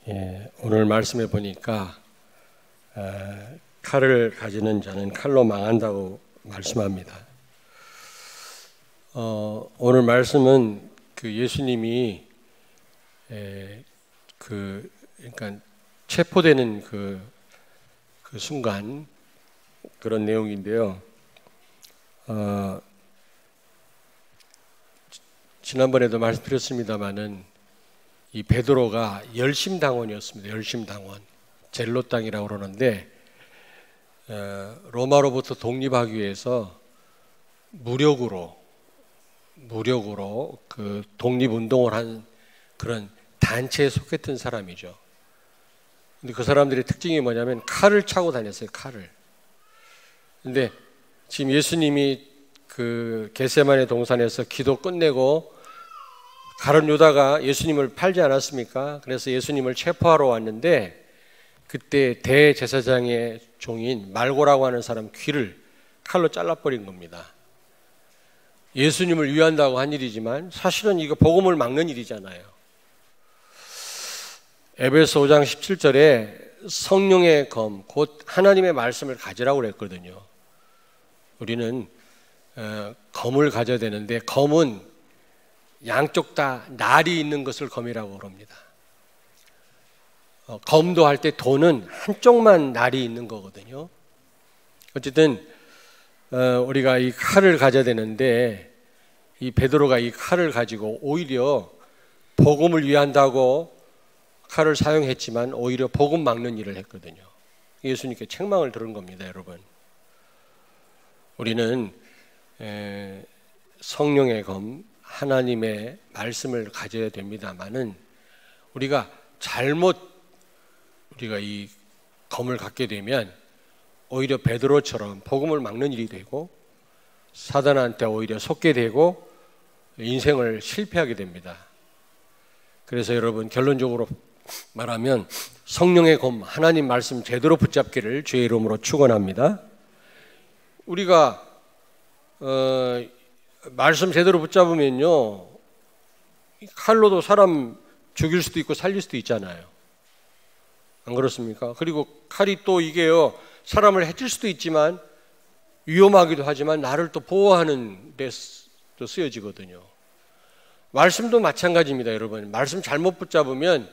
오늘 말씀해 보니까 칼을 가지는 자는 칼로 망한다고 말씀합니다. 오늘 말씀은 그 예수님이 그러니까 체포되는 그 순간 그런 내용인데요. 지난번에도 말씀드렸습니다마는 이 베드로가 열심당원이었습니다. 열심당원, 젤로 땅이라고 그러는데 로마로부터 독립하기 위해서 무력으로 그 독립운동을 한 그런 단체에 속했던 사람이죠. 근데 그 사람들의 특징이 뭐냐면 칼을 차고 다녔어요. 칼을. 근데 지금 예수님이 그 겟세마네 동산에서 기도 끝내고 가룟 유다가 예수님을 팔지 않았습니까? 그래서 예수님을 체포하러 왔는데 그때 대제사장의 종인 말고라고 하는 사람 귀를 칼로 잘라버린 겁니다. 예수님을 위한다고 한 일이지만 사실은 이거 복음을 막는 일이잖아요. 에베소 5장 17절에 성령의 검, 곧 하나님의 말씀을 가지라고 그랬거든요. 우리는 검을 가져야 되는데 검은 양쪽 다 날이 있는 것을 검이라고 그럽니다. 검도할 때 도는 한쪽만 날이 있는 거거든요. 어쨌든 우리가 이 칼을 가져야 되는데 이 베드로가 이 칼을 가지고 오히려 복음을 위한다고 칼을 사용했지만 오히려 복음 막는 일을 했거든요. 예수님께 책망을 들은 겁니다, 여러분. 우리는 성령의 검, 하나님의 말씀을 가져야 됩니다만은 우리가 이 검을 갖게 되면 오히려 베드로처럼 복음을 막는 일이 되고 사단한테 오히려 속게 되고 인생을 실패하게 됩니다. 그래서 여러분 결론적으로 말하면 성령의 검, 하나님 말씀 제대로 붙잡기를 주의 이름으로 축원합니다. 우리가 말씀 제대로 붙잡으면요 칼로도 사람 죽일 수도 있고 살릴 수도 있잖아요. 안 그렇습니까? 그리고 칼이 또 이게요 사람을 해칠 수도 있지만 위험하기도 하지만 나를 또 보호하는 데 또 쓰여지거든요. 말씀도 마찬가지입니다, 여러분. 말씀 잘못 붙잡으면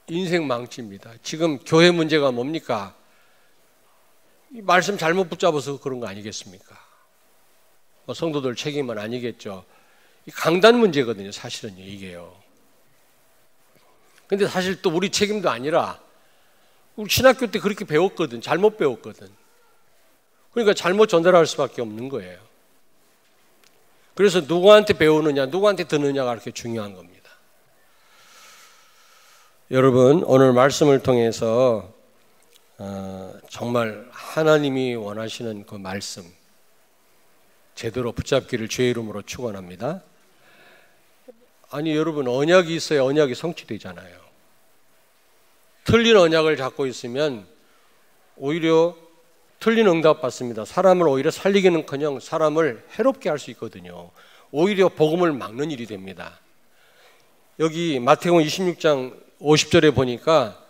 인생 망칩니다. 지금 교회 문제가 뭡니까? 이 말씀 잘못 붙잡아서 그런 거 아니겠습니까? 성도들 책임은 아니겠죠. 강단 문제거든요, 사실은요, 이게요. 근데 사실 또 우리 책임도 아니라 우리 신학교 때 그렇게 배웠거든. 잘못 배웠거든. 그러니까 잘못 전달할 수밖에 없는 거예요. 그래서 누구한테 배우느냐, 누구한테 듣느냐가 그렇게 중요한 겁니다. 여러분, 오늘 말씀을 통해서 정말 하나님이 원하시는 그 말씀 제대로 붙잡기를 주의 이름으로 축원합니다. 아니 여러분, 언약이 있어야 언약이 성취되잖아요. 틀린 언약을 잡고 있으면 오히려 틀린 응답 받습니다. 사람을 오히려 살리기는커녕 사람을 해롭게 할 수 있거든요. 오히려 복음을 막는 일이 됩니다. 여기 마태복음 26장 50절에 보니까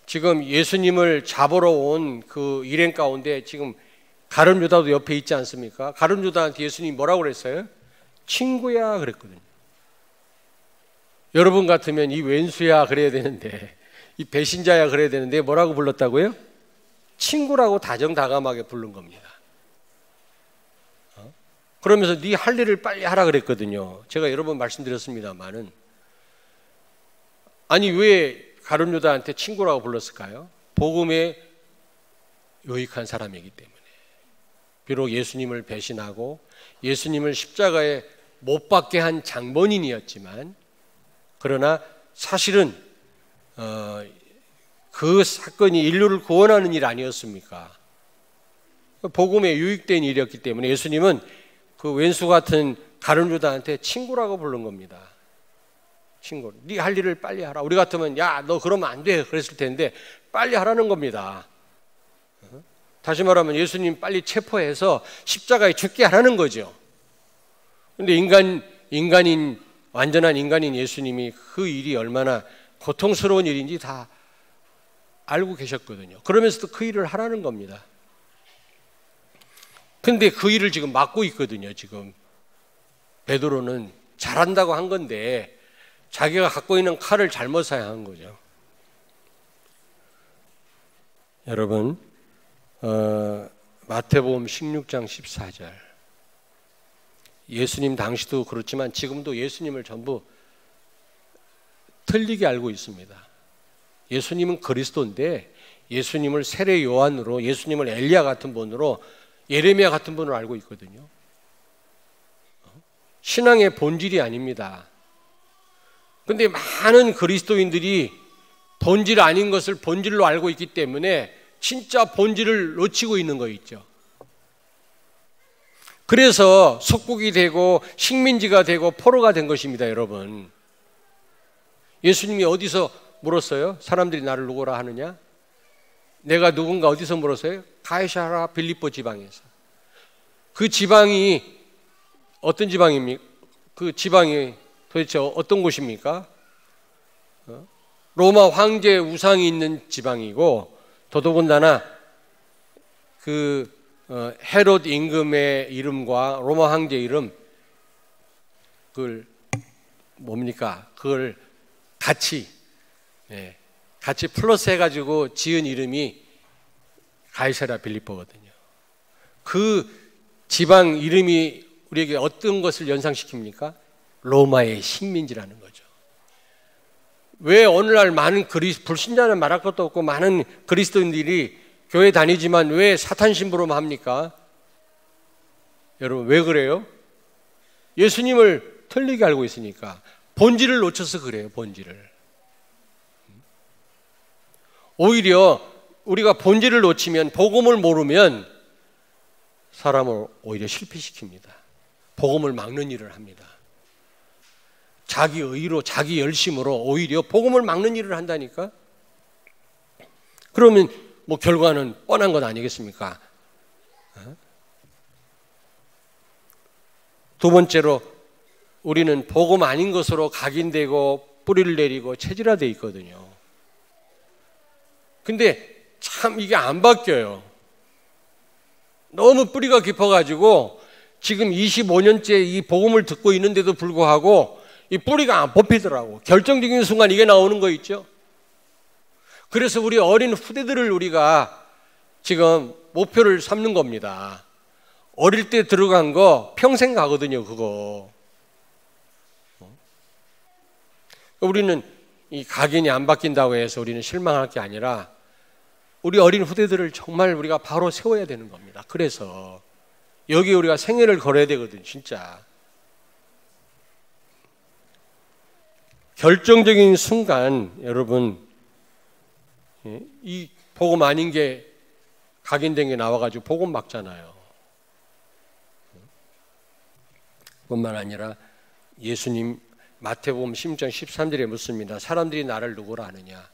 지금 예수님을 잡으러 온 그 일행 가운데 지금 가룟 유다도 옆에 있지 않습니까? 가룟 유다한테 예수님이 뭐라고 그랬어요? 친구야 그랬거든요. 여러분 같으면 이 왼수야 그래야 되는데, 이 배신자야 그래야 되는데 뭐라고 불렀다고요? 친구라고 다정다감하게 부른 겁니다. 그러면서 네 할 일을 빨리 하라 그랬거든요. 제가 여러 번 말씀드렸습니다만은, 아니 왜 가룟 유다한테 친구라고 불렀을까요? 복음에 유익한 사람이기 때문에. 비록 예수님을 배신하고 예수님을 십자가에 못 박게 한 장본인이었지만, 그러나 사실은 그 사건이 인류를 구원하는 일 아니었습니까? 복음에 유익된 일이었기 때문에 예수님은 그 왼수 같은 가룟 유다한테 친구라고 부른 겁니다. 친구, 네 할 일을 빨리 하라. 우리 같으면 야, 너 그러면 안 돼 그랬을 텐데 빨리 하라는 겁니다. 다시 말하면 예수님 빨리 체포해서 십자가에 죽게 하라는 거죠. 그런데 인간인 완전한 인간인 예수님이 그 일이 얼마나 고통스러운 일인지 다 알고 계셨거든요. 그러면서도 그 일을 하라는 겁니다. 근데 그 일을 지금 맡고 있거든요. 지금 베드로는 잘한다고 한 건데 자기가 갖고 있는 칼을 잘못 사용한 거죠. 여러분, 마태복음 16장 14절, 예수님 당시도 그렇지만 지금도 예수님을 전부 틀리게 알고 있습니다. 예수님은 그리스도인데 예수님을 세례 요한으로, 예수님을 엘리야 같은 분으로, 예레미야 같은 분으로 알고 있거든요. 신앙의 본질이 아닙니다. 근데 많은 그리스도인들이 본질 아닌 것을 본질로 알고 있기 때문에 진짜 본질을 놓치고 있는 거 있죠. 그래서 속국이 되고 식민지가 되고 포로가 된 것입니다, 여러분. 예수님이 어디서 물었어요? 사람들이 나를 누구라 하느냐? 내가 누군가 어디서 물었어요? 가이사랴 빌립보 지방에서. 그 지방이 어떤 지방입니까? 그 지방이 도대체 어떤 곳입니까? 로마 황제 우상이 있는 지방이고, 더더군다나 그 헤롯 임금의 이름과 로마 황제 이름, 그걸 뭡니까? 그걸 같이 플러스 해가지고 지은 이름이 가이사랴 빌립보거든요. 그 지방 이름이 우리에게 어떤 것을 연상시킵니까? 로마의 식민지라는 거죠. 왜 오늘날 많은 불신자는 말할 것도 없고 많은 그리스도인들이 교회 다니지만 왜 사탄 신부로만 합니까? 여러분, 왜 그래요? 예수님을 틀리게 알고 있으니까. 본질을 놓쳐서 그래요, 본질을. 오히려 우리가 본질을 놓치면, 복음을 모르면 사람을 오히려 실패시킵니다. 복음을 막는 일을 합니다. 자기 의로, 자기 열심으로 오히려 복음을 막는 일을 한다니까? 그러면 뭐 결과는 뻔한 것 아니겠습니까? 두 번째로, 우리는 복음 아닌 것으로 각인되고 뿌리를 내리고 체질화되어 있거든요. 근데 참 이게 안 바뀌어요. 너무 뿌리가 깊어가지고 지금 25년째 이 복음을 듣고 있는데도 불구하고 이 뿌리가 안 뽑히더라고. 결정적인 순간 이게 나오는 거 있죠. 그래서 우리 어린 후대들을 우리가 지금 목표를 삼는 겁니다. 어릴 때 들어간 거 평생 가거든요, 그거. 우리는 이 각인이 안 바뀐다고 해서 우리는 실망할 게 아니라 우리 어린 후대들을 정말 우리가 바로 세워야 되는 겁니다. 그래서 여기 우리가 생애를 걸어야 되거든요, 진짜. 결정적인 순간, 여러분, 이 복음 아닌 게 각인된 게 나와가지고 복음 막잖아요. 뿐만 아니라 예수님 마태복음 16장 13절에 묻습니다. 사람들이 나를 누구라 하느냐?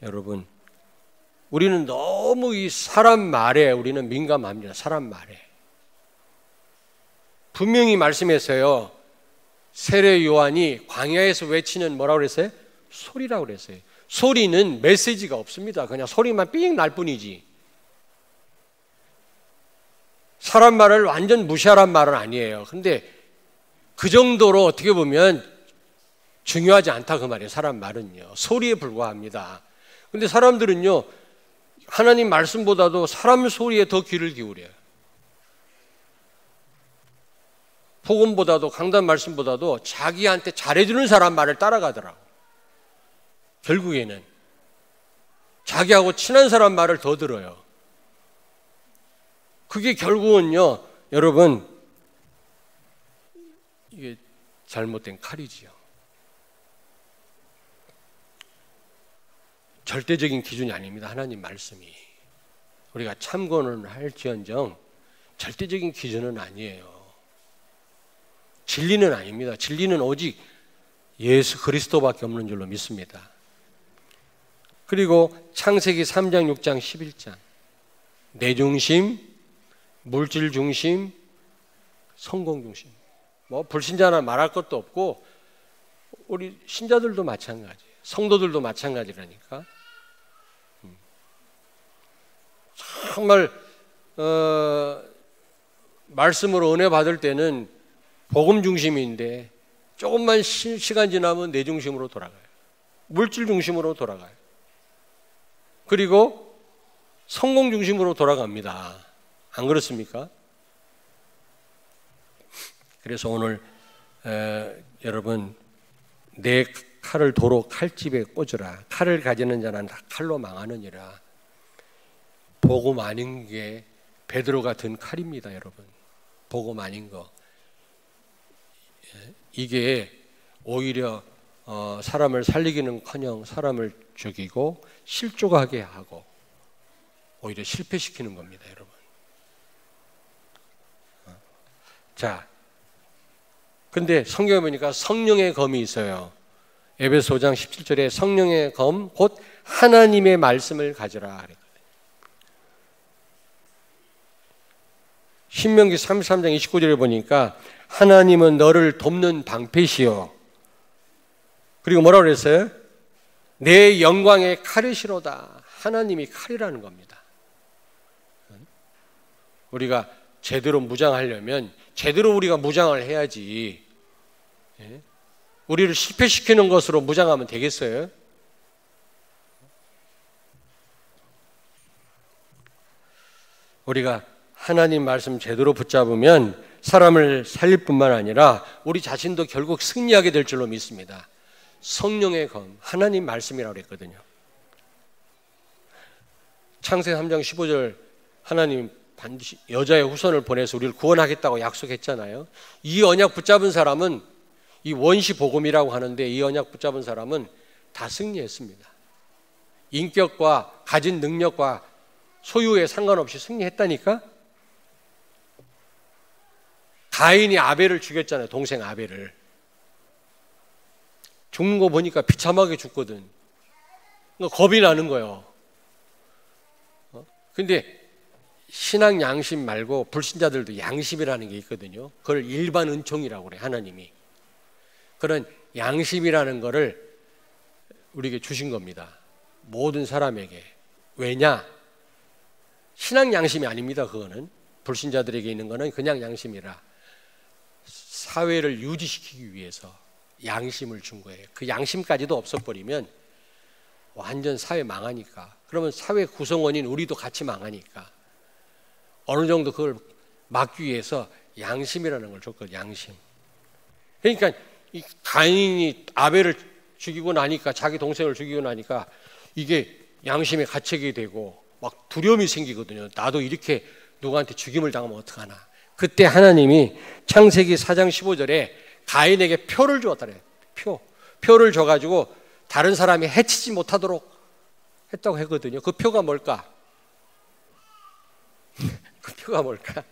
여러분, 우리는 너무 이 사람 말에 우리는 민감합니다. 사람 말에. 분명히 말씀했어요. 세례 요한이 광야에서 외치는 뭐라고 그랬어요? 소리라고 그랬어요. 소리는 메시지가 없습니다. 그냥 소리만 삥 날 뿐이지. 사람 말을 완전 무시하란 말은 아니에요. 근데 그 정도로 어떻게 보면 중요하지 않다 그 말이에요. 사람 말은요. 소리에 불과합니다. 근데 사람들은요, 하나님 말씀보다도 사람 소리에 더 귀를 기울여요. 복음보다도, 강단 말씀보다도 자기한테 잘해주는 사람 말을 따라가더라고. 결국에는 자기하고 친한 사람 말을 더 들어요. 그게 결국은요, 여러분, 이게 잘못된 칼이지요. 절대적인 기준이 아닙니다. 하나님 말씀이. 우리가 참고는 할지언정 절대적인 기준은 아니에요. 진리는 아닙니다. 진리는 오직 예수 그리스도밖에 없는 줄로 믿습니다. 그리고 창세기 3장, 6장, 11장 내 중심, 물질 중심, 성공 중심. 뭐 불신자나 말할 것도 없고 우리 신자들도 마찬가지예요. 성도들도 마찬가지라니까. 정말 말씀으로 은혜 받을 때는 복음 중심인데 조금만 시간 지나면 내 중심으로 돌아가요. 물질 중심으로 돌아가요. 그리고 성공 중심으로 돌아갑니다. 안 그렇습니까? 그래서 오늘 여러분, 내 칼을 도로 칼집에 꽂으라. 칼을 가지는 자는 다 칼로 망하느니라. 복음 아닌 게 베드로가 든 칼입니다, 여러분. 복음 아닌 거. 이게 오히려 사람을 살리기는커녕 사람을 죽이고 실족하게 하고 오히려 실패시키는 겁니다, 여러분. 자, 근데 성경에 보니까 성령의 검이 있어요. 에베소 5장 17절에 성령의 검 곧 하나님의 말씀을 가져라. 신명기 33장 29절에 보니까 하나님은 너를 돕는 방패시요. 그리고 뭐라고 그랬어요? 내 영광의 칼이시로다. 하나님이 칼이라는 겁니다. 우리가 제대로 무장하려면 제대로 우리가 무장을 해야지. 우리를 실패시키는 것으로 무장하면 되겠어요? 우리가 하나님 말씀 제대로 붙잡으면 사람을 살릴 뿐만 아니라 우리 자신도 결국 승리하게 될 줄로 믿습니다. 성령의 검, 하나님 말씀이라고 그랬거든요. 창세기 3장 15절 하나님 반드시 여자의 후손을 보내서 우리를 구원하겠다고 약속했잖아요. 이 언약 붙잡은 사람은, 이 원시 복음이라고 하는데 이 언약 붙잡은 사람은 다 승리했습니다. 인격과 가진 능력과 소유에 상관없이 승리했다니까. 가인이 아벨을 죽였잖아요. 동생 아벨을. 죽는 거 보니까 비참하게 죽거든. 그러니까 겁이 나는 거예요. 근데 신앙 양심 말고 불신자들도 양심이라는 게 있거든요. 그걸 일반 은총이라고 그래, 하나님이. 그런 양심이라는 거를 우리에게 주신 겁니다. 모든 사람에게. 왜냐? 신앙 양심이 아닙니다. 그거는 불신자들에게 있는 거는 그냥 양심이라 사회를 유지시키기 위해서 양심을 준 거예요. 그 양심까지도 없어버리면 완전 사회 망하니까. 그러면 사회 구성원인 우리도 같이 망하니까 어느 정도 그걸 막기 위해서 양심이라는 걸 줬거든요. 양심. 그러니까 이 가인이 아벨을 죽이고 나니까, 자기 동생을 죽이고 나니까 이게 양심에 갇히게 되고 막 두려움이 생기거든요. 나도 이렇게 누구한테 죽임을 당하면 어떡하나. 그때 하나님이 창세기 4장 15절에 가인에게 표를 주었다래요. 표를 줘가지고 다른 사람이 해치지 못하도록 했다고 했거든요. 그 표가 뭘까? 그 표가 뭘까?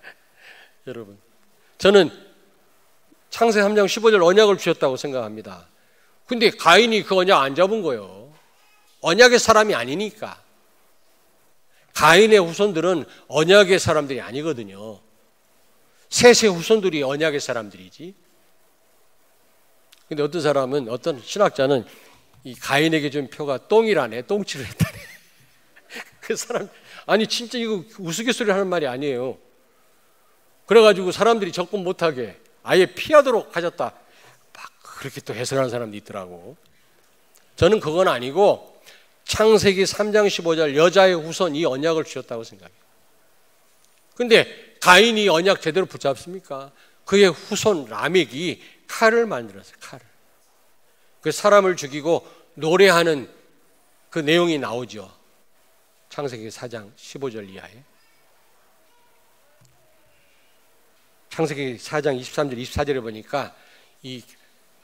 여러분, 저는 창세기 3장 15절 언약을 주셨다고 생각합니다. 근데 가인이 그 언약 안 잡은 거예요. 언약의 사람이 아니니까. 가인의 후손들은 언약의 사람들이 아니거든요. 셋의 후손들이 언약의 사람들이지. 근데 어떤 사람은, 어떤 신학자는 이 가인에게 준 표가 똥이라네. 똥칠을 했다네. 그 사람, 아니 진짜 이거 우스갯소리 하는 말이 아니에요. 그래가지고 사람들이 접근 못하게 아예 피하도록 하셨다, 막 그렇게 또 해석하는 사람도 있더라고. 저는 그건 아니고 창세기 3장 15절 여자의 후손 이 언약을 주셨다고 생각해요. 근데 가인이 언약 제대로 붙잡습니까? 그의 후손 라멕이 칼을 만들었어요. 칼을. 그 사람을 죽이고 노래하는 그 내용이 나오죠. 창세기 4장 15절 이하에. 창세기 4장 23절 24절에 보니까 이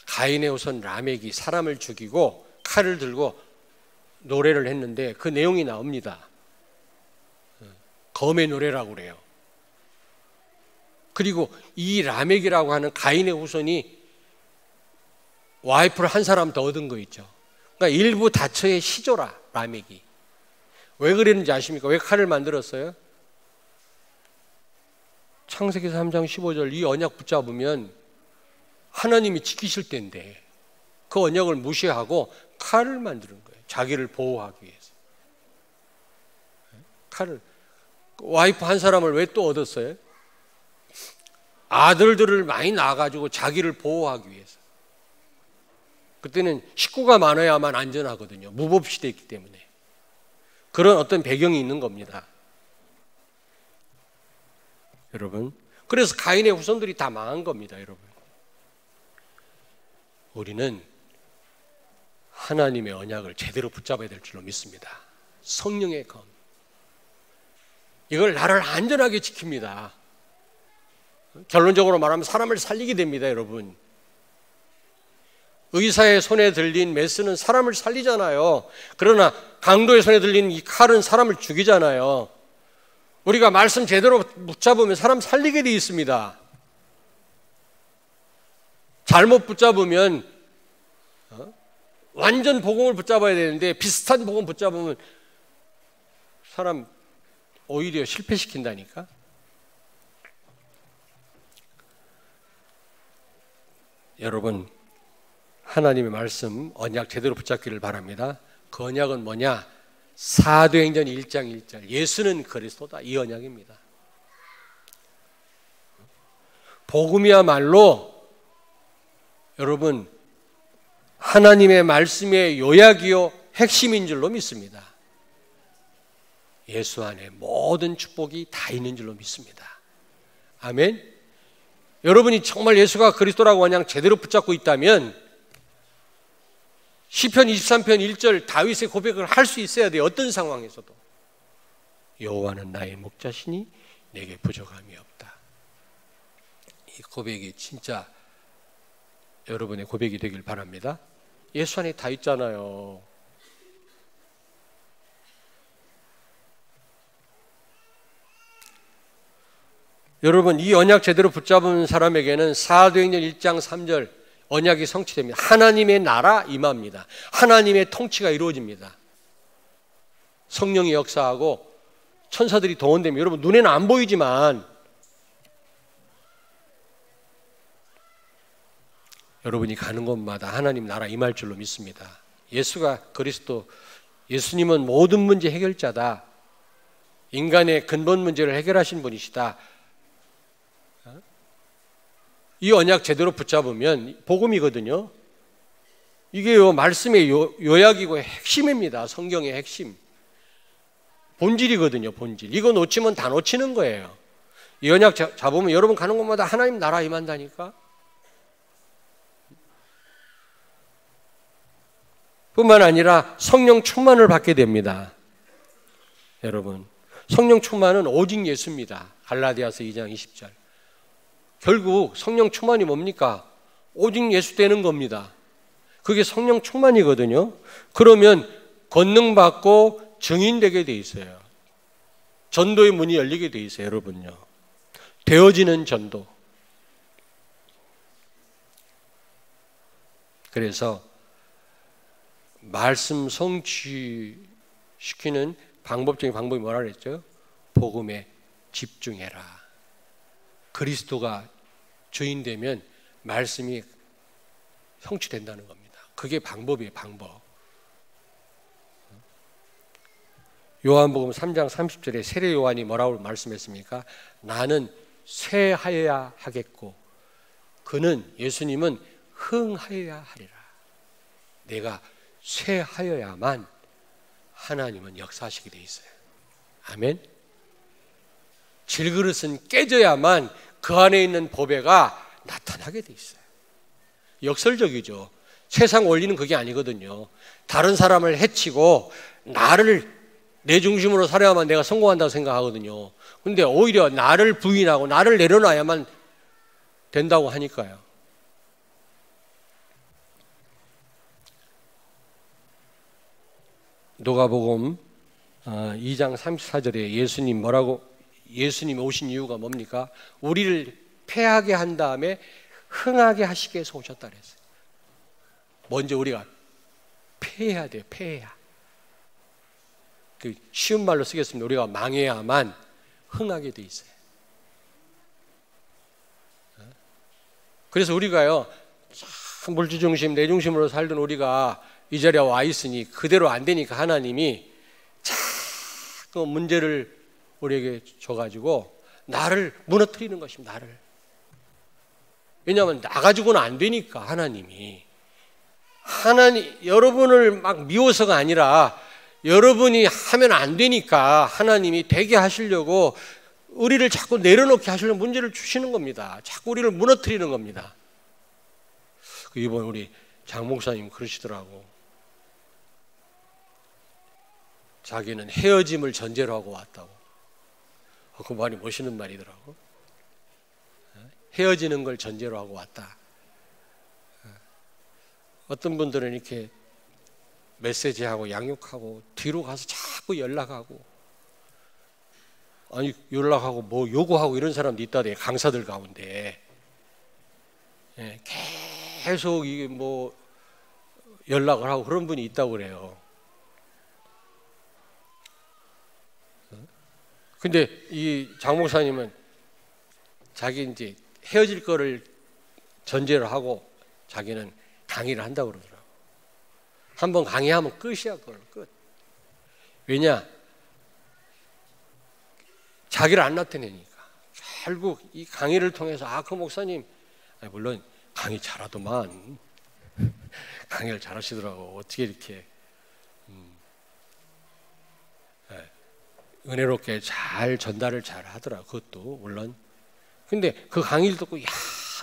가인의 후손 라멕이 사람을 죽이고 칼을 들고 노래를 했는데 그 내용이 나옵니다. 검의 노래라고 그래요. 그리고 이 라멕이라고 하는 가인의 후손이 와이프를 한 사람 더 얻은 거 있죠. 그러니까 일부 다처의 시조라, 라멕이. 왜 그랬는지 아십니까? 왜 칼을 만들었어요? 창세기 3장 15절 이 언약 붙잡으면 하나님이 지키실 때인데 그 언약을 무시하고 칼을 만드는 거예요. 자기를 보호하기 위해서. 칼을. 와이프 한 사람을 왜 또 얻었어요? 아들들을 많이 낳아가지고 자기를 보호하기 위해서. 그때는 식구가 많아야만 안전하거든요. 무법시대에 있기 때문에. 그런 어떤 배경이 있는 겁니다. 여러분, 그래서 가인의 후손들이 다 망한 겁니다. 여러분, 우리는 하나님의 언약을 제대로 붙잡아야 될 줄로 믿습니다. 성령의 검, 이걸 나를 안전하게 지킵니다. 결론적으로 말하면 사람을 살리게 됩니다. 여러분, 의사의 손에 들린 메스는 사람을 살리잖아요. 그러나 강도의 손에 들린 이 칼은 사람을 죽이잖아요. 우리가 말씀 제대로 붙잡으면 사람 살리게 돼 있습니다. 잘못 붙잡으면 완전 복음을 붙잡아야 되는데 비슷한 복음 붙잡으면 사람 오히려 실패시킨다니까. 여러분, 하나님의 말씀 언약 제대로 붙잡기를 바랍니다. 그 언약은 뭐냐? 사도행전 1장 1절 예수는 그리스도다, 이 언약입니다. 복음이야말로 여러분 하나님의 말씀의 요약이요 핵심인 줄로 믿습니다. 예수 안에 모든 축복이 다 있는 줄로 믿습니다. 아멘. 여러분이 정말 예수가 그리스도라고 그냥 제대로 붙잡고 있다면 시편 23편 1절 다윗의 고백을 할 수 있어야 돼요. 어떤 상황에서도. 여호와는 나의 목자시니 내게 부족함이 없다. 이 고백이 진짜 여러분의 고백이 되길 바랍니다. 예수 안에 다 있잖아요. 여러분, 이 언약 제대로 붙잡은 사람에게는 사도행전 1장 3절 언약이 성취됩니다. 하나님의 나라 임합니다. 하나님의 통치가 이루어집니다. 성령이 역사하고 천사들이 동원됩니다. 여러분, 눈에는 안 보이지만 여러분이 가는 곳마다 하나님 나라 임할 줄로 믿습니다. 예수가 그리스도, 예수님은 모든 문제 해결자다. 인간의 근본 문제를 해결하신 분이시다. 이 언약 제대로 붙잡으면 복음이거든요. 이게요 말씀의 요약이고 핵심입니다. 성경의 핵심, 본질이거든요. 본질. 이거 놓치면 다 놓치는 거예요. 이 언약 잡으면 여러분 가는 곳마다 하나님 나라 임한다니까. 뿐만 아니라 성령 충만을 받게 됩니다. 여러분, 성령 충만은 오직 예수입니다. 갈라디아서 2장 20절. 결국 성령 충만이 뭡니까? 오직 예수 되는 겁니다. 그게 성령 충만이거든요. 그러면 권능 받고 증인되게 돼 있어요. 전도의 문이 열리게 돼 있어요. 여러분요, 되어지는 전도. 그래서 말씀 성취시키는 방법적인 방법이 뭐라 그랬죠? 복음에 집중해라. 그리스도가 주인되면 말씀이 성취된다는 겁니다. 그게 방법이에요. 방법. 요한복음 3장 30절에 세례 요한이 뭐라고 말씀했습니까? 나는 쇠하여야 하겠고 그는, 예수님은 흥하여야 하리라. 내가 쇠하여야만 하나님은 역사하시게 돼 있어요. 아멘. 질그릇은 깨져야만 그 안에 있는 보배가 나타나게 돼 있어요. 역설적이죠. 세상 원리는 그게 아니거든요. 다른 사람을 해치고 나를 내 중심으로 살아야만 내가 성공한다고 생각하거든요. 근데 오히려 나를 부인하고 나를 내려놔야만 된다고 하니까요. 누가복음 2장 34절에 예수님 뭐라고, 예수님이 오신 이유가 뭡니까? 우리를 패하게 한 다음에 흥하게 하시기 위해서 오셨다 그랬어요. 먼저 우리가 패해야 돼요. 패해야. 그 쉬운 말로 쓰겠습니다. 우리가 망해야만 흥하게 돼 있어요. 그래서 우리가요 물질 중심, 내 중심으로 살던 우리가 이 자리에 와 있으니 그대로 안 되니까 하나님이 자꾸 문제를 우리에게 줘가지고 나를 무너뜨리는 것입니다. 나를. 왜냐하면 나 가지고는 안 되니까 하나님 여러분을 막 미워서가 아니라 여러분이 하면 안 되니까 하나님이 되게 하시려고 우리를 자꾸 내려놓게 하시려고 문제를 주시는 겁니다. 자꾸 우리를 무너뜨리는 겁니다. 이번 우리 장 목사님 그러시더라고. 자기는 헤어짐을 전제로 하고 왔다고. 그 말이 멋있는 말이더라고. 헤어지는 걸 전제로 하고 왔다. 어떤 분들은 이렇게 메시지하고 양육하고 뒤로 가서 자꾸 연락하고 연락하고 뭐 요구하고 이런 사람도 있다대. 강사들 가운데 계속 이게 뭐 연락을 하고 그런 분이 있다고 그래요. 근데 이 장 목사님은 자기 이제 헤어질 거를 전제로 하고 자기는 강의를 한다고 그러더라고. 한번 강의하면 끝이야, 그걸 끝. 왜냐? 자기를 안 나타내니까. 결국 이 강의를 통해서 그 목사님 물론 강의 잘하더만 강의를 잘하시더라고. 어떻게 이렇게 은혜롭게 잘 전달을 잘 하더라. 그것도 물론. 근데 그 강의를 듣고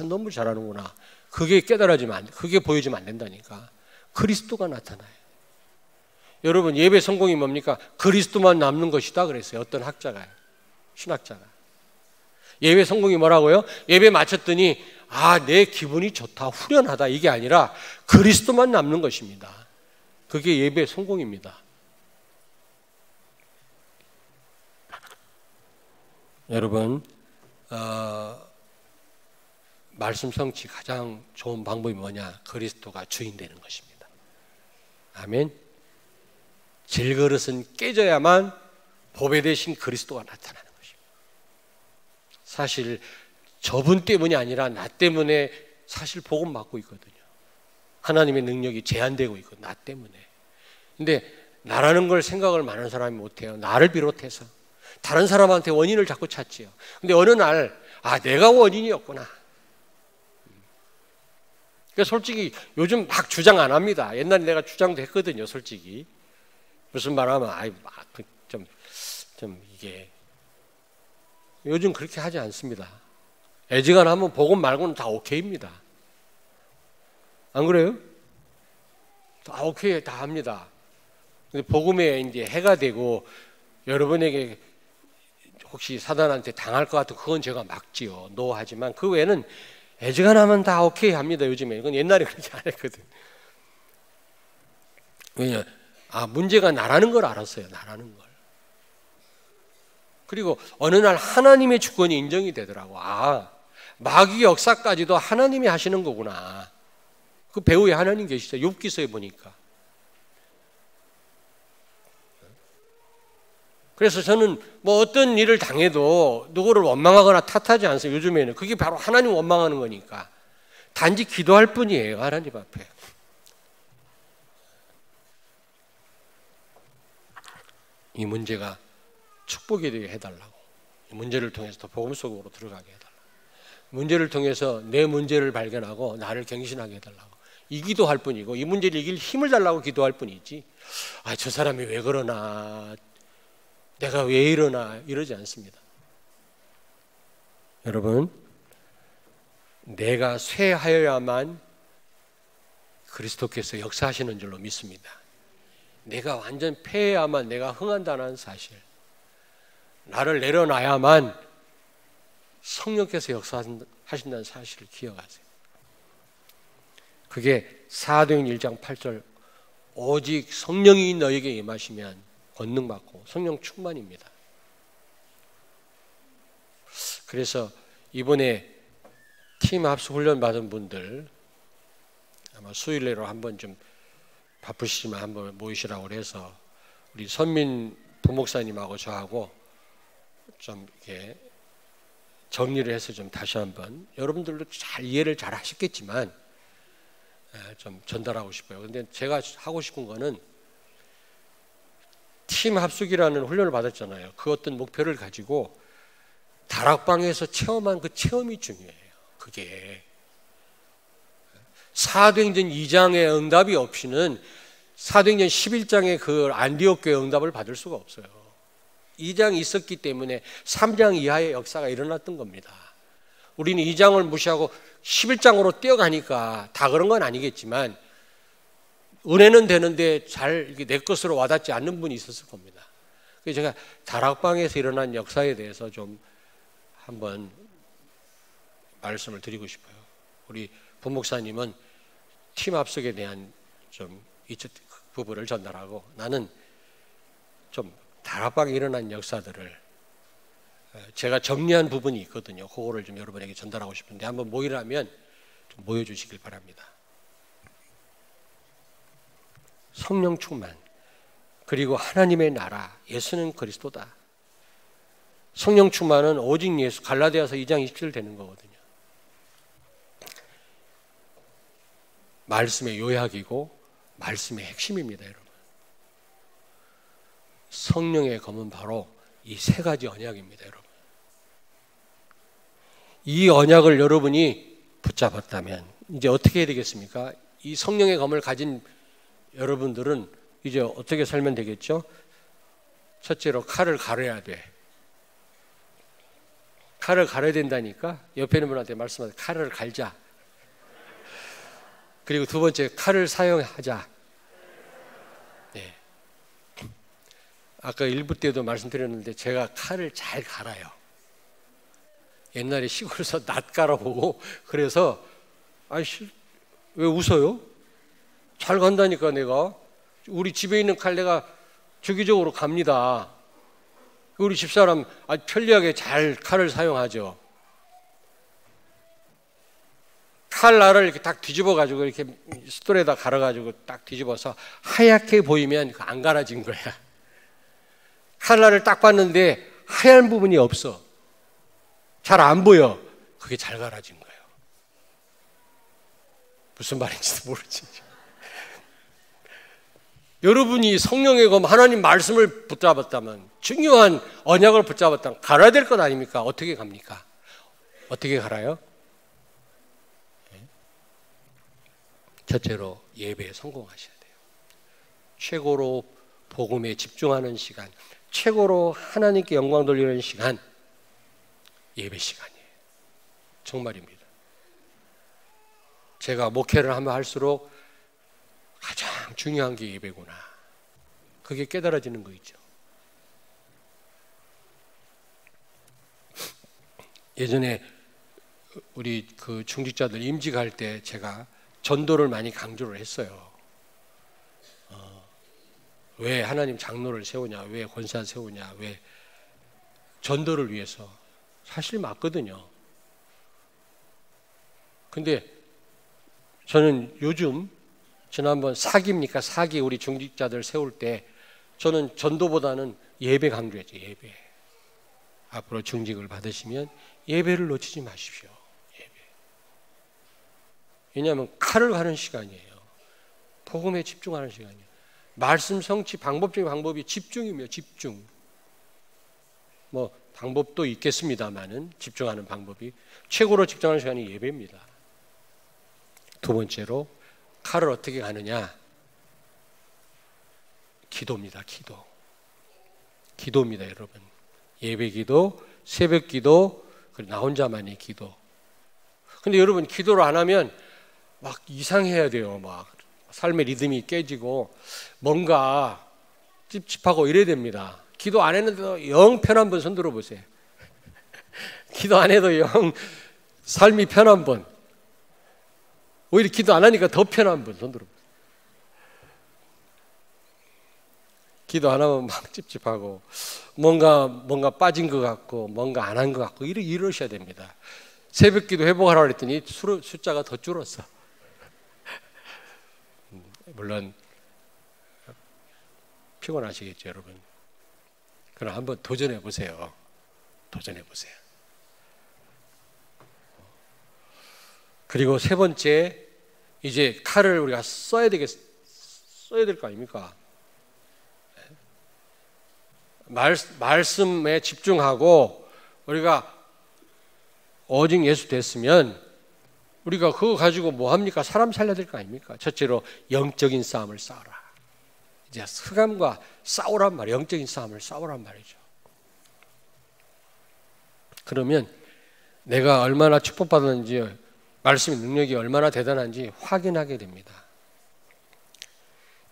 너무 잘하는구나. 그게 그게 보여지면 안 된다니까. 그리스도가 나타나요. 여러분 예배 성공이 뭡니까? 그리스도만 남는 것이다 그랬어요. 어떤 학자가, 신학자가. 예배 성공이 뭐라고요? 예배 마쳤더니 내 기분이 좋다, 후련하다 이게 아니라 그리스도만 남는 것입니다. 그게 예배 성공입니다. 여러분 말씀 성취 가장 좋은 방법이 뭐냐? 그리스도가 주인 되는 것입니다. 아멘. 질그릇은 깨져야만 보배 대신 그리스도가 나타나는 것입니다. 사실 저분 때문이 아니라 나 때문에 사실 복음 받고 있거든요. 하나님의 능력이 제한되고 있거든요. 나 때문에. 근데 나라는 걸 생각을 많은 사람이 못해요. 나를 비롯해서 다른 사람한테 원인을 자꾸 찾지요. 근데 어느 날 내가 원인이었구나. 그러니까 솔직히 요즘 막 주장 안 합니다. 옛날에 내가 주장도 했거든요. 솔직히 무슨 말하면 좀 이게 요즘 그렇게 하지 않습니다. 애지간하면 복음 말고는 다 오케이입니다. 안 그래요? 다 오케이 다 합니다. 근데 복음에 이제 해가 되고 여러분에게 혹시 사단한테 당할 것 같은 그건 제가 막지요. 노하지만 그 외에는 애지간하면 다 오케이 합니다. 요즘에. 그건 옛날에 그렇게 안 했거든. 왜냐? 문제가 나라는 걸 알았어요. 나라는 걸. 그리고 어느 날 하나님의 주권이 인정이 되더라고. 마귀 역사까지도 하나님이 하시는 거구나. 그 배후에 하나님 계시죠. 욥기서에 보니까. 그래서 저는 뭐 어떤 일을 당해도 누구를 원망하거나 탓하지 않습니다. 요즘에는 그게 바로 하나님 원망하는 거니까. 단지 기도할 뿐이에요. 하나님 앞에. 이 문제가 축복이 되게 해달라고. 이 문제를 통해서 더 복음 속으로 들어가게 해달라고. 문제를 통해서 내 문제를 발견하고 나를 갱신하게 해달라고. 이 기도할 뿐이고 이 문제를 이길 힘을 달라고 기도할 뿐이지 저 사람이 왜 그러나 내가 왜 이러나 이러지 않습니다. 여러분 내가 쇠하여야만 그리스도께서 역사하시는 줄로 믿습니다. 내가 완전 패해야만 내가 흥한다는 사실, 나를 내려놔야만 성령께서 역사하신다는 사실을 기억하세요. 그게 사도행 1장 8절 오직 성령이 너에게 임하시면 권능 받고 성령 충만입니다. 그래서 이번에 팀 합숙 훈련 받은 분들 아마 수요일 내로 한번 좀 바쁘시지만 한번 모이시라고 해서 우리 선민 부목사님하고 저하고 좀 이렇게 정리를 해서 좀 다시 한번 여러분들도 잘 이해를 잘 하셨겠지만 좀 전달하고 싶어요. 근데 제가 하고 싶은 거는 팀 합숙이라는 훈련을 받았잖아요. 그 어떤 목표를 가지고 다락방에서 체험한 그 체험이 중요해요. 그게 사도행전 2장의 응답이 없이는 사도행전 11장의 그 안디옥 교회 응답을 받을 수가 없어요. 2장이 있었기 때문에 3장 이하의 역사가 일어났던 겁니다. 우리는 2장을 무시하고 11장으로 뛰어가니까 다 그런 건 아니겠지만 은혜는 되는데 잘 내 것으로 와닿지 않는 분이 있었을 겁니다. 그래서 제가 다락방에서 일어난 역사에 대해서 좀 한번 말씀을 드리고 싶어요. 우리 부목사님은 팀 합숙에 대한 좀 이 부분을 전달하고 나는 좀 다락방에 일어난 역사들을 제가 정리한 부분이 있거든요. 그거를 좀 여러분에게 전달하고 싶은데 한번 모이라면 좀 모여주시길 바랍니다. 성령 충만, 그리고 하나님의 나라, 예수는 그리스도다. 성령 충만은 오직 예수, 갈라디아서 2장 27절 되는 거거든요. 말씀의 요약이고 말씀의 핵심입니다, 여러분. 성령의 검은 바로 이 세 가지 언약입니다, 여러분. 이 언약을 여러분이 붙잡았다면 이제 어떻게 해야 되겠습니까? 이 성령의 검을 가진 여러분들은 이제 어떻게 살면 되겠죠? 첫째로 칼을 가려야 돼. 칼을 갈아야 된다니까 옆에 있는 분한테 말씀하세요. 칼을 갈자. 그리고 두 번째, 칼을 사용하자. 네. 아까 1부 때도 말씀드렸는데 제가 칼을 잘 갈아요. 옛날에 시골에서 낫 갈아보고 그래서 아이씨 왜 웃어요? 잘 간다니까 내가. 우리 집에 있는 칼 내가 주기적으로 갑니다. 우리 집사람 아주 편리하게 잘 칼을 사용하죠. 칼날을 이렇게 딱 뒤집어가지고 이렇게 스톨에다 갈아가지고 딱 뒤집어서 하얗게 보이면 안 갈아진 거야. 칼날을 딱 봤는데 하얀 부분이 없어. 잘 안 보여. 그게 잘 갈아진 거예요. 무슨 말인지도 모르지. 여러분이 성령의 검 하나님 말씀을 붙잡았다면, 중요한 언약을 붙잡았다면 갈아야 될 것 아닙니까? 어떻게 갑니까? 어떻게 갈아요? 첫째로 예배에 성공하셔야 돼요. 최고로 복음에 집중하는 시간, 최고로 하나님께 영광 돌리는 시간, 예배 시간이에요. 정말입니다. 제가 목회를 하면 할수록 가장 중요한 게 예배구나. 그게 깨달아지는 거 있죠. 예전에 우리 그 중직자들 임직할 때 제가 전도를 많이 강조를 했어요. 왜 하나님 장로를 세우냐, 왜 권사 세우냐, 왜 전도를 위해서. 사실 맞거든요. 근데 저는 요즘 지난번 사기입니까? 사기 우리 중직자들 세울 때 저는 전도보다는 예배 강조했죠. 예배. 앞으로 중직을 받으시면 예배를 놓치지 마십시오. 예배. 왜냐하면 칼을 가는 시간이에요. 복음에 집중하는 시간이에요. 말씀 성취 방법적인 방법이 집중이며 집중. 뭐 방법도 있겠습니다만은 집중하는 방법이 최고로 집중하는 시간이 예배입니다. 두 번째로 칼을 어떻게 가느냐? 기도입니다. 기도. 기도입니다, 여러분. 예배 기도, 새벽 기도, 그리고 나 혼자만의 기도. 근데 여러분 기도를 안 하면 막 이상해야 돼요. 막 삶의 리듬이 깨지고 뭔가 찝찝하고 이래야 됩니다. 기도 안 했는데도 영 편한 분 손 들어보세요. 기도 안 해도 영 삶이 편한 분. 오히려 기도 안 하니까 더 편한 분 손 들어보세요. 기도 안 하면 막 찝찝하고 뭔가 빠진 것 같고 뭔가 안 한 것 같고 이러셔야 됩니다. 새벽 기도 회복하라고 했더니 숫자가 더 줄었어. 물론 피곤하시겠죠, 여러분. 그럼 한번 도전해 보세요. 도전해 보세요. 그리고 세 번째, 이제 칼을 우리가 써야 될 거 아닙니까? 말씀에 집중하고 우리가 오직 예수 됐으면 우리가 그거 가지고 뭐 합니까? 사람 살려야 될 거 아닙니까? 첫째로 영적인 싸움을 싸워라. 이제 흑암과 싸우란 말이에요. 영적인 싸움을 싸우란 말이죠. 그러면 내가 얼마나 축복받았는지, 말씀의 능력이 얼마나 대단한지 확인하게 됩니다.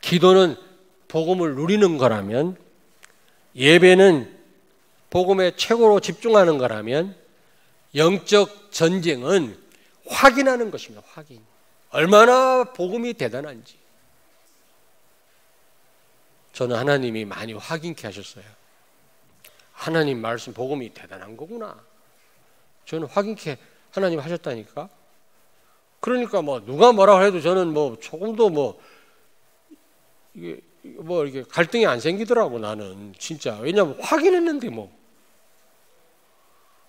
기도는 복음을 누리는 거라면, 예배는 복음에 최고로 집중하는 거라면, 영적 전쟁은 확인하는 것입니다. 확인. 얼마나 복음이 대단한지. 저는 하나님이 많이 확인케 하셨어요. 하나님 말씀 복음이 대단한 거구나. 저는 확인케 하나님 하셨다니까. 그러니까 뭐 누가 뭐라고 해도 저는 뭐 조금도 이게 갈등이 안 생기더라고. 나는 진짜. 왜냐하면 확인했는데 뭐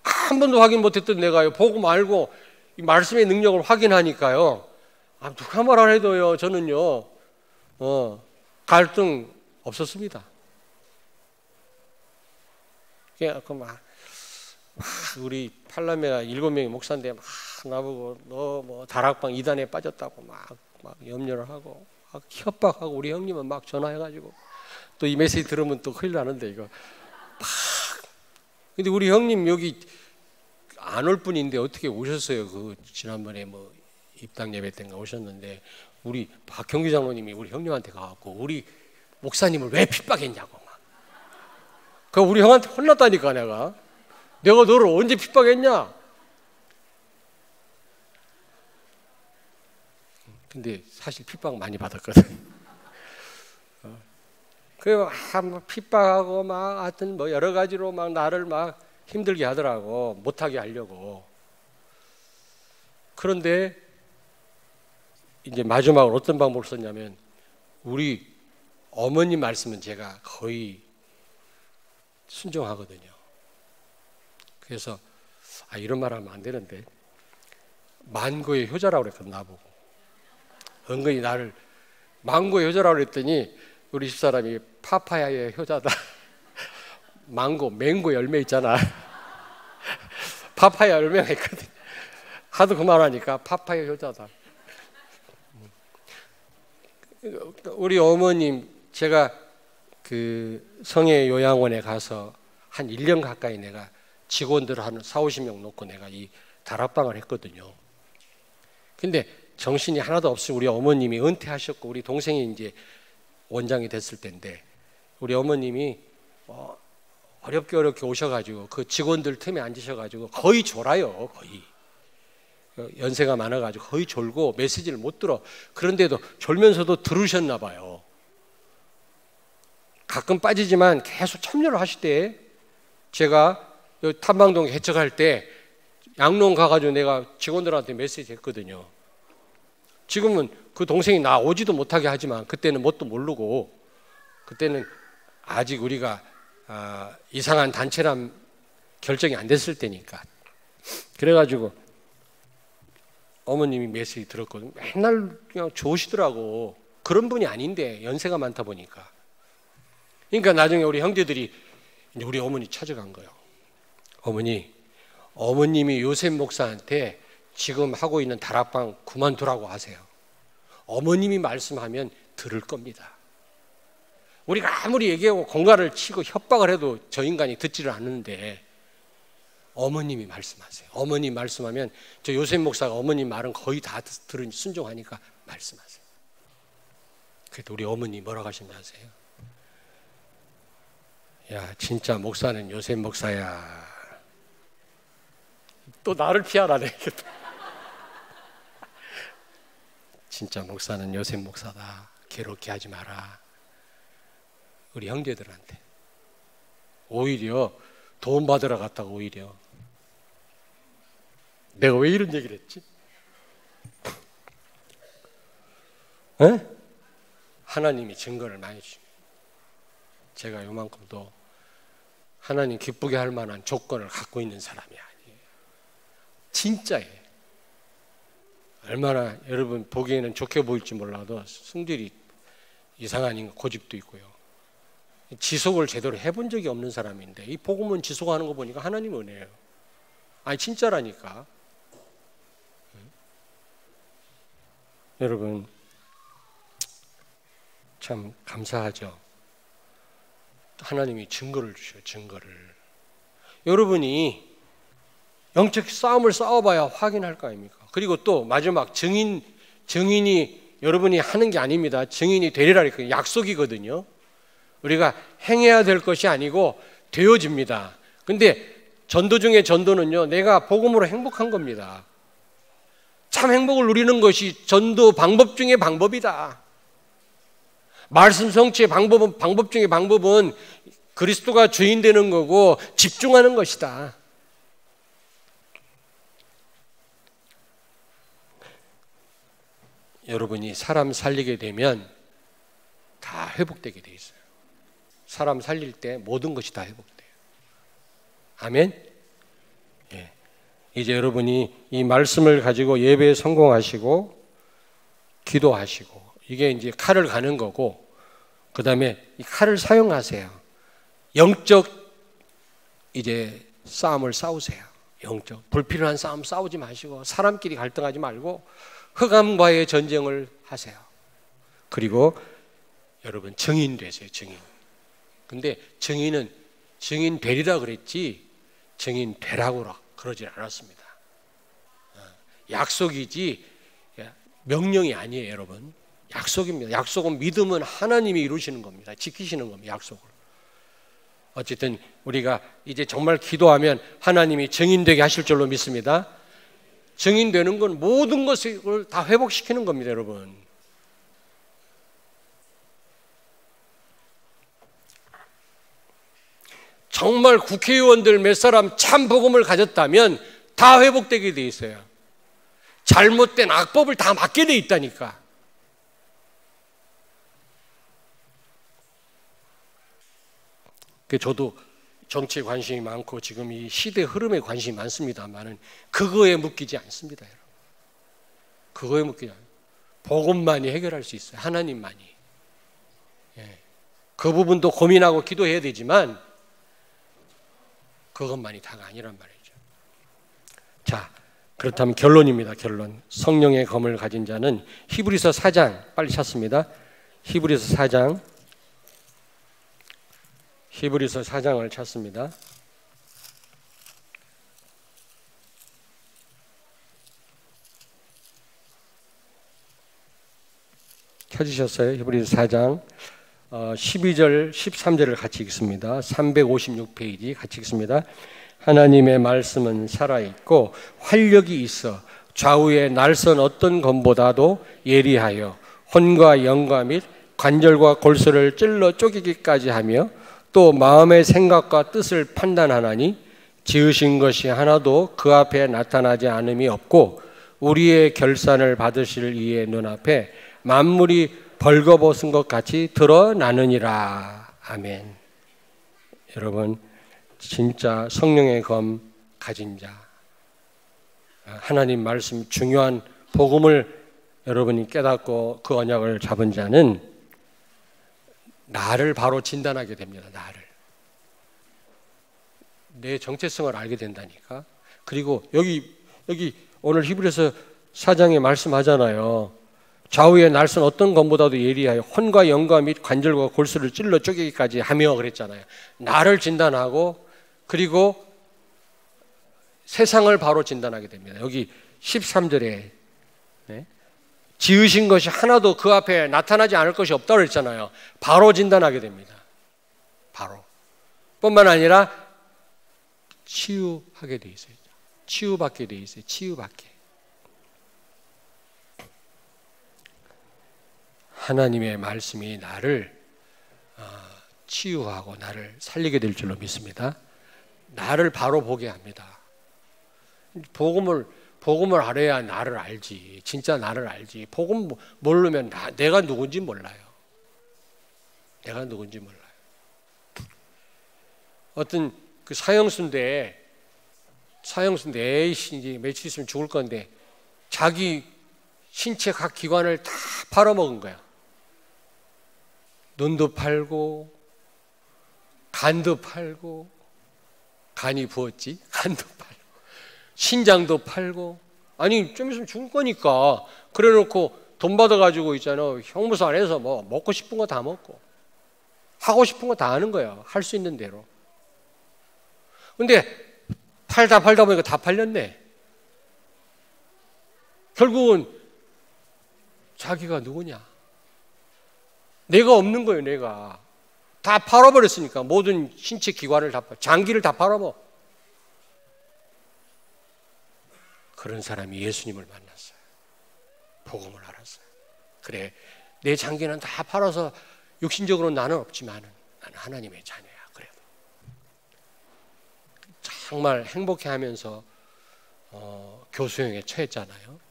한 번도 확인 못했던 내가요, 복음 알고 이 말씀의 능력을 확인하니까요, 누가 뭐라 해도요, 저는요 갈등 없었습니다. 막 우리 팔남매가 7명의 목사인데 막 나보고 너 뭐 다락방 이단에 빠졌다고 막 염려를 하고 막 협박하고, 우리 형님은 막 전화해가지고 또 이 메시지 들으면 또 큰일 나는데 이거 막. 근데 우리 형님 여기 안 올 분인데 어떻게 오셨어요? 그 지난번에 뭐 입당 예배 때인가 오셨는데 우리 박형규 장로님이 우리 형님한테 가갖고 우리 목사님을 왜 핍박했냐고 막. 그 우리 형한테 혼났다니까. 내가 너를 언제 핍박했냐? 근데 사실 핍박 많이 받았거든. 그래서 막 핍박하고 막 하여튼 뭐 여러 가지로 막 나를 막 힘들게 하더라고. 못하게 하려고. 그런데 이제 마지막으로 어떤 방법을 썼냐면, 우리 어머니 말씀은 제가 거의 순종하거든요. 그래서 이런 말 하면 안 되는데, 만고의 효자라고 그랬거든. 나보고 은근히 나를 망고의 효자라고 그랬더니 우리 집사람이 파파야의 효자다. 맹고 열매 있잖아. 파파야 열매가 있거든. 하도 그만하니까 파파야 효자다. 우리 어머님, 제가 그 성애 요양원에 가서 한 1년 가까이 내가 직원들 한 40-50명 놓고 내가 이 다락방을 했거든요. 근데 정신이 하나도 없이 우리 어머님이 은퇴하셨고 우리 동생이 이제 원장이 됐을 때인데, 우리 어머님이 어렵게 오셔가지고 그 직원들 틈에 앉으셔가지고 거의 졸아요. 거의 연세가 많아가지고 거의 졸고 메시지를 못 들어. 그런데도 졸면서도 들으셨나 봐요. 가끔 빠지지만 계속 참여를 하시대. 제가 탐방동 개척할 때 양롱 가가지고 내가 직원들한테 메시지 했거든요. 지금은 그 동생이 나 오지도 못하게 하지만 그때는 뭣도 모르고, 그때는 아직 우리가 이상한 단체란 결정이 안 됐을 때니까. 그래가지고 어머님이 메시지 들었거든요. 맨날 그냥 좋으시더라고. 그런 분이 아닌데 연세가 많다 보니까. 그러니까 나중에 우리 형제들이 이제 우리 어머니 찾아간 거예요. 어머님이 요셉 목사한테 지금 하고 있는 다락방 그만두라고 하세요. 어머님이 말씀하면 들을 겁니다. 우리가 아무리 얘기하고 공갈을 치고 협박을 해도 저 인간이 듣지를 않는데 어머님이 말씀하세요. 어머님 말씀하면, 저 요셉 목사가 어머님 말은 거의 다 들으니 순종하니까 말씀하세요. 그래도 우리 어머니 뭐라고 하셨는지 아세요? 야, 진짜 목사는 요셉 목사야. 또 나를 피하라네. 진짜 목사는 요셉 목사다. 괴롭게 하지 마라. 우리 형제들한테. 오히려 도움 받으러 갔다가 오히려. 내가 왜 이런 얘기를 했지? 에? 하나님이 증거를 많이 주십니다. 제가 요만큼도 하나님 기쁘게 할 만한 조건을 갖고 있는 사람이 아니에요. 진짜예요. 얼마나 여러분 보기에는 좋게 보일지 몰라도 성질이 이상한 고집도 있고요. 지속을 제대로 해본 적이 없는 사람인데 이 복음은 지속하는 거 보니까 하나님 은혜예요. 아니 진짜라니까. 여러분 참 감사하죠. 하나님이 증거를 주셔요. 증거를. 여러분이 영적 싸움을 싸워봐야 확인할 거 아닙니까? 그리고 또 마지막 증인이 여러분이 하는 게 아닙니다. 증인이 되리라니까 약속이거든요. 우리가 행해야 될 것이 아니고 되어집니다. 근데 전도 중에 전도는요, 내가 복음으로 행복한 겁니다. 참 행복을 누리는 것이 전도 방법 중에 방법이다. 말씀 성취의 방법 중에 방법은 그리스도가 주인 되는 거고 집중하는 것이다. 여러분이 사람 살리게 되면 다 회복되게 돼 있어요. 사람 살릴 때 모든 것이 다 회복돼요. 아멘? 예. 이제 여러분이 이 말씀을 가지고 예배에 성공하시고 기도하시고 이게 이제 칼을 가는 거고 그 다음에 이 칼을 사용하세요. 영적 이제 싸움을 싸우세요. 영적 불필요한 싸움 싸우지 마시고 사람끼리 갈등하지 말고 흑암과의 전쟁을 하세요. 그리고 여러분 증인 되세요. 증인. 근데 증인은 증인 되리라 그랬지 증인 되라고 그러지 않았습니다. 약속이지 명령이 아니에요. 여러분 약속입니다. 약속은 믿음은 하나님이 이루시는 겁니다. 지키시는 겁니다. 약속을. 어쨌든 우리가 이제 정말 기도하면 하나님이 증인되게 하실 줄로 믿습니다. 증인되는 건 모든 것을 다 회복시키는 겁니다. 여러분 정말 국회의원들 몇 사람 참 복음을 가졌다면 다 회복되게 돼 있어요. 잘못된 악법을 다 막게 돼 있다니까. 저도 정치에 관심이 많고 지금 이 시대 흐름에 관심이 많습니다만은 그거에 묶이지 않습니다. 여러분. 그거에 묶이지 않아요. 복음만이 해결할 수 있어요. 하나님만이. 예. 그 부분도 고민하고 기도해야 되지만 그것만이 다가 아니란 말이죠. 자, 그렇다면 결론입니다. 결론. 성령의 검을 가진 자는 히브리서 4장 빨리 찾습니다. 히브리서 4장 히브리서 4장을 찾습니다. 찾으셨어요? 히브리서 4장 12절 13절을 같이 읽습니다. 356페이지 같이 읽습니다. 하나님의 말씀은 살아있고 활력이 있어 좌우의 날선 어떤 검보다도 예리하여 혼과 영과 및 관절과 골수를 찔러 쪼개기까지 하며 또 마음의 생각과 뜻을 판단하나니 지으신 것이 하나도 그 앞에 나타나지 않음이 없고 우리의 결산을 받으실 이의 눈앞에 만물이 벌거벗은 것 같이 드러나느니라. 아멘. 여러분 진짜 성령의 검 가진 자 하나님 말씀 중요한 복음을 여러분이 깨닫고 그 언약을 잡은 자는 나를 바로 진단하게 됩니다. 나를. 내 정체성을 알게 된다니까. 그리고 여기 오늘 히브리서 4장에 말씀하잖아요. 좌우의 날선 어떤 검보다도 예리하여 혼과 영과 및 관절과 골수를 찔러 쪼개기까지 하며 그랬잖아요. 나를 진단하고 그리고 세상을 바로 진단하게 됩니다. 여기 13절에 지으신 것이 하나도 그 앞에 나타나지 않을 것이 없다고 그랬잖아요. 바로 진단하게 됩니다. 바로. 뿐만 아니라 치유하게 돼 있어요. 치유받게 돼 있어요. 치유받게. 하나님의 말씀이 나를 치유하고 나를 살리게 될 줄로 믿습니다. 나를 바로 보게 합니다. 복음을 알아야 나를 알지. 진짜 나를 알지. 복음 모르면 내가 누군지 몰라요. 내가 누군지 몰라요. 어떤 그 사형수인데 에이씨 이제 며칠 있으면 죽을 건데 자기 신체 각 기관을 다 팔아먹은 거야. 눈도 팔고 간도 팔고, 간이 부었지? 간도 팔고 신장도 팔고. 아니 좀 있으면 죽을 거니까 그래 놓고 돈 받아가지고 있잖아, 형무소 안에서 뭐 먹고 싶은 거 다 먹고 하고 싶은 거 다 하는 거야, 할 수 있는 대로. 근데 팔다 보니까 다 팔렸네. 결국은 자기가 누구냐? 내가 없는 거예요. 내가 다 팔아버렸으니까 모든 신체 기관을 다 장기를 다 팔아먹어. 그런 사람이 예수님을 만났어요. 복음을 알았어요. 그래, 내 장기는 다 팔아서 육신적으로 나는 없지만 나는 하나님의 자녀야. 그래도 정말 행복해하면서 교수형에 처했잖아요.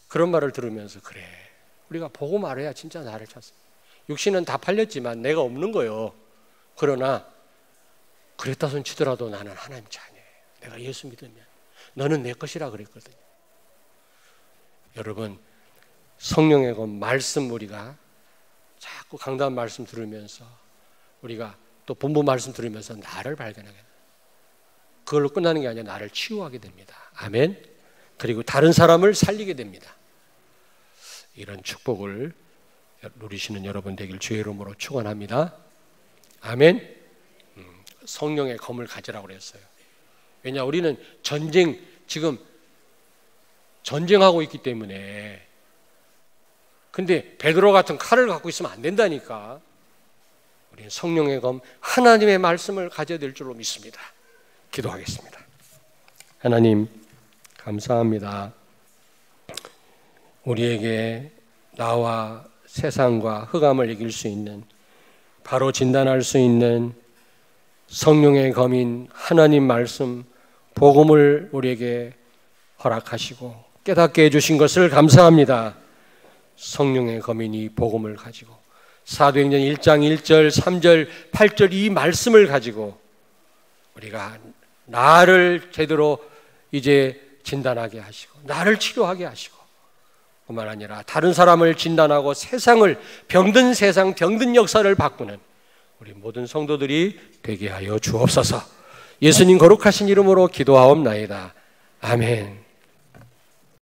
그런 말을 들으면서 그래, 우리가 복음 알아야 진짜 나를 찾습니다. 육신은 다 팔렸지만 내가 없는 거요. 그러나 그랬다 손 치더라도 나는 하나님 자녀예요. 내가 예수 믿으면 너는 내 것이라 그랬거든요. 여러분, 성령의 그 말씀, 우리가 자꾸 강단 말씀 들으면서, 우리가 또 본부 말씀 들으면서 나를 발견하게 돼요. 그걸로 끝나는 게 아니라 나를 치유하게 됩니다. 아멘. 그리고 다른 사람을 살리게 됩니다. 이런 축복을 누리시는 여러분 되길 주의 이름으로 축원합니다. 아멘. 성령의 검을 가지라고 그랬어요. 왜냐, 우리는 지금 전쟁하고 있기 때문에. 근데 베드로 같은 칼을 갖고 있으면 안 된다니까. 우리는 성령의 검, 하나님의 말씀을 가져야 될 줄로 믿습니다. 기도하겠습니다. 하나님, 감사합니다. 우리에게 나와 세상과 흑암을 이길 수 있는, 바로 진단할 수 있는 성령의 검인 하나님 말씀, 복음을 우리에게 허락하시고 깨닫게 해주신 것을 감사합니다. 성령의 검인이 복음을 가지고 사도행전 1장 1절, 3절, 8절 이 말씀을 가지고 우리가 나를 제대로 이제 진단하게 하시고 나를 치료하게 하시고, 뿐만 아니라 다른 사람을 진단하고 세상을, 병든 세상, 병든 역사를 바꾸는 우리 모든 성도들이 되게 하여 주옵소서. 예수님 거룩하신 이름으로 기도하옵나이다. 아멘.